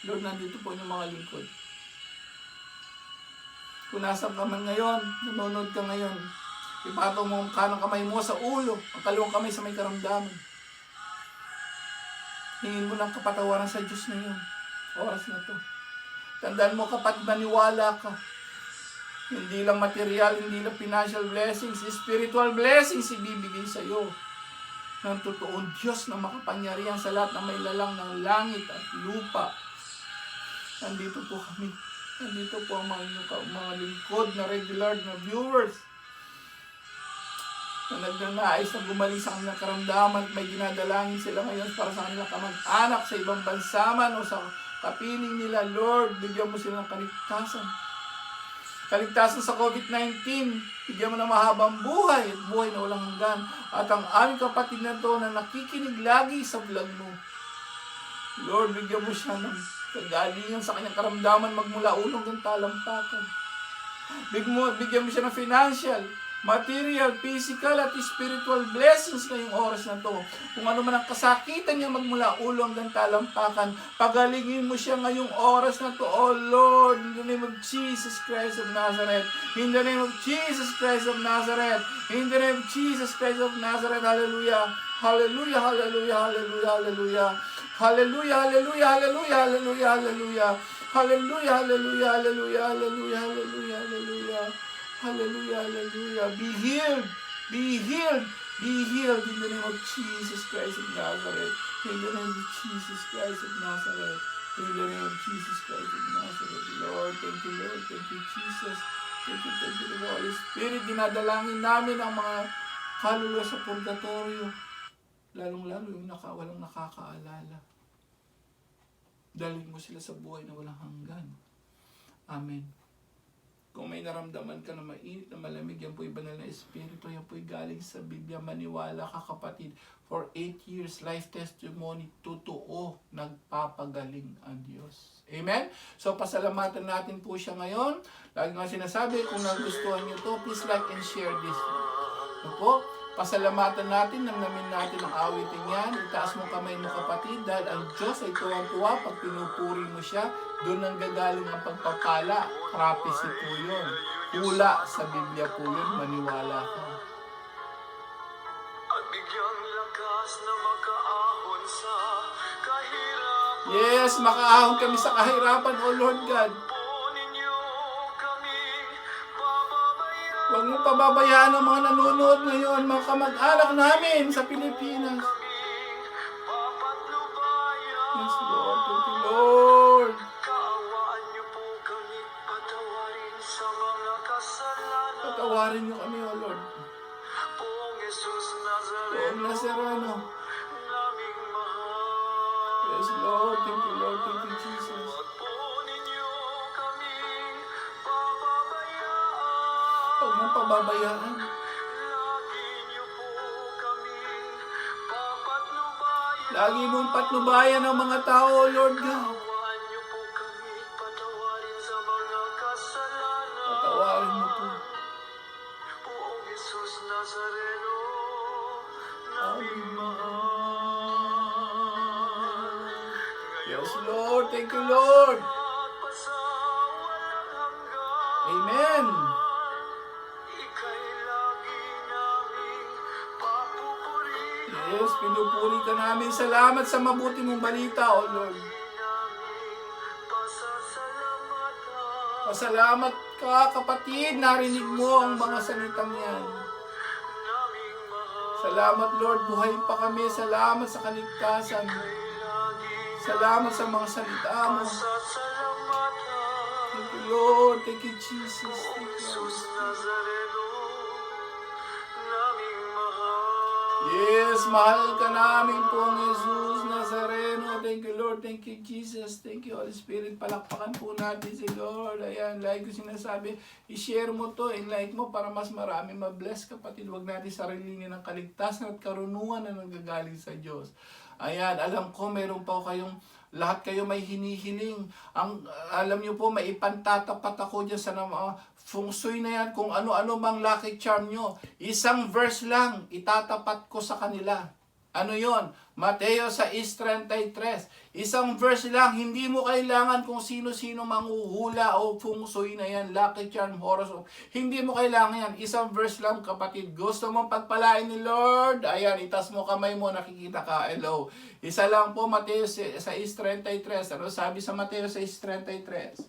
Lord, nandito po yung mga lingkod. Kung nasan ka man ngayon, nanonood ka ngayon, ipatong mo ang kanang kamay mo sa ulo, ang kaliwang kamay sa may karamdaman. Hingin mo ng kapatawaran sa Diyos na yun. Oras na to. Tandaan mo, kapag maniwala ka, hindi lang material, hindi lang financial blessings, spiritual blessings ibibigay sa iyo ng totoong Diyos na makapangyarihan sa lahat na may lalang ng langit at lupa. Nandito po kami. Nandito po ang mga lingkod na regular na viewers na nagnanais na gumaling sa kanilang karamdaman at may ginadalangin sila ngayon para sa kanilang kamag-anak sa ibang bansa man o sa kapiling nila. Lord, bigyan mo sila ng kaligtasan. Kaligtasan sa COVID-19. Bigyan mo ng mahabang buhay at buhay na walang hanggan. At ang aming kapatid na to na nakikinig lagi sa vlog mo, Lord, bigyan mo siya ng kagalingan sa kanyang karamdaman magmula ulong ng talampakan. Bigyan mo siya ng financial, material, physical at spiritual blessings ngayong oras na to. Kung ano man ang kasakitan niya magmula ulong ng talampakan, pagalingin mo siya ngayong oras na to. Oh Lord, in the name of Jesus Christ of Nazareth. In the name of Jesus Christ of Nazareth. In the name of Jesus Christ of Nazareth. Hallelujah. Hallelujah, hallelujah, hallelujah, hallelujah. Hallelujah, hallelujah, hallelujah, hallelujah, hallelujah. Hallelujah, hallelujah, hallelujah, hallelujah, hallelujah, hallelujah. Hallelujah, hallelujah. Be healed, be healed, be healed in the name of Jesus Christ of Nazareth. In the name of Jesus Christ of Nazareth. In the name of Jesus Christ of Nazareth. Lord, thank you, Lord. Thank you, Jesus. Thank you, the Holy Spirit. Dinadalangin namin ang mga kaluluwa sa purgatorio. Lalong-lalo yung walang nakakaalala. Dalhin mo sila sa buhay na walang hanggan. Amen. Kung may naramdaman ka na mainit, na malamig, yan po'y banal na Espiritu, yan po'y galing nanggagaling sa Biblia. Maniwala ka kapatid. For 8 years, life testimony, totoo, nagpapagaling ang Diyos. Amen? So, pasalamatan natin po siya ngayon. Lagi nga sinasabi, kung nagustuhan nyo to, please like and share this. Ano po? Pasalamatan natin, namnamin natin ang awitin yan. Itaas mo kamay mo kapatid, dahil ang Diyos ay tuwang-tuwa pag pinupuri mo siya. Doon ang gagaling ang pagpapala. Prophecy po yun. Hula sa Biblia po yun, maniwala ka. Yes, makaahon kami sa kahirapan, O Lord God. Huwag mo pababayaan ang mga nanonood ngayon, mga kamag-anak namin sa Pilipinas. Yes, Lord. Thank you, Lord. Patawarin niyo kami, O Lord. Poong Nazareno. Yes, Lord. Thank you, Lord. Thank you, Jesus. Huwag mong pababayaan. Lagi mong patnubayan ang mga tao, O Lord God. Patawarin mo po. Aming mahal. Yes, Lord. Thank you, Lord. Amen. Yes, pinupuri ka namin. Salamat sa mabuti mong balita, O Lord. Pasalamat ka, kapatid. Narinig mo ang mga salitang yan. Salamat, Lord. Buhay pa kami. Salamat sa kaligtasan. Salamat sa mga salita mo. Thank you, Lord. Thank you, Jesus. Thank you, Lord. Yes, mahal ka namin pong Jesus Nazareno. Thank you, Lord. Thank you, Jesus. Thank you, Holy Spirit. Palakpakan po natin si Lord. Ayan, like ko sinasabi, i-share mo to, i-like mo para mas marami ma-bless, kapatid. Huwag natin sarilinin ng kaligtasan at karunungan na nanggagaling sa Diyos. Ayan, alam ko meron pa kayong, lahat kayo may hinihiling. Alam niyo po, may ipantatapat ako dyan sa feng shui na yan, kung ano-ano mang lucky charm nyo. Isang verse lang, itatapat ko sa kanila. Ano yon? Mateo 6:33. Isang verse lang, hindi mo kailangan kung sino-sino manghuhula o feng shui na yan, lucky charm, horoscope. Hindi mo kailangan yan. Isang verse lang, kapatid. Gusto mong pagpalain ni Lord? Ayan, itas mo kamay mo, nakikita ka. Hello. Isa lang po, Mateo 6:33. Ano sabi sa Mateo 6:33?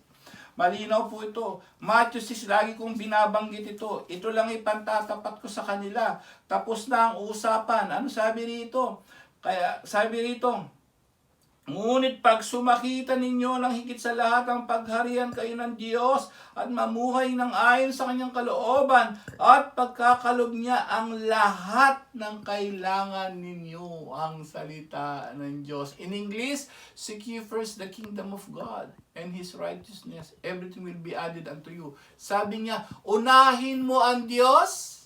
Malinaw po ito. Matthew 6, lagi kong binabanggit ito. Ito lang ipantatapat ko sa kanila. Tapos na ang usapan. Ano sabi rito? Kaya sabi rito, ngunit pag sumakita ninyo ng higit sa lahat ang pagharian kayo ng Diyos at mamuhay ng ayon sa kanyang kalooban at pagkakalob niya ang lahat ng kailangan ninyo, ang salita ng Diyos. In English, seek ye first the kingdom of God and His righteousness, everything will be added unto you. Sabi niya, unahin mo ang Diyos,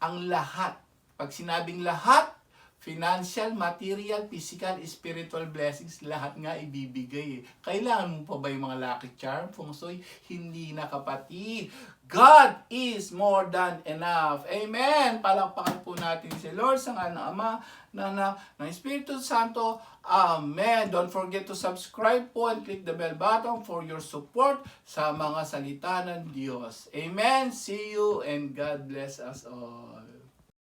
ang lahat. Pag sinabing lahat, financial, material, physical, spiritual blessings, lahat nga ibibigay. Kailangan mo pa ba yung mga lucky charm, feng shui? Hindi na, kapatid. God is more than enough. Amen! Palakpakan po natin si Lord sa ngalan ng Ama, ng Anak, ng Espiritu Santo. Amen! Don't forget to subscribe po and click the bell button for your support sa mga salita ng Diyos. Amen! See you and God bless us all.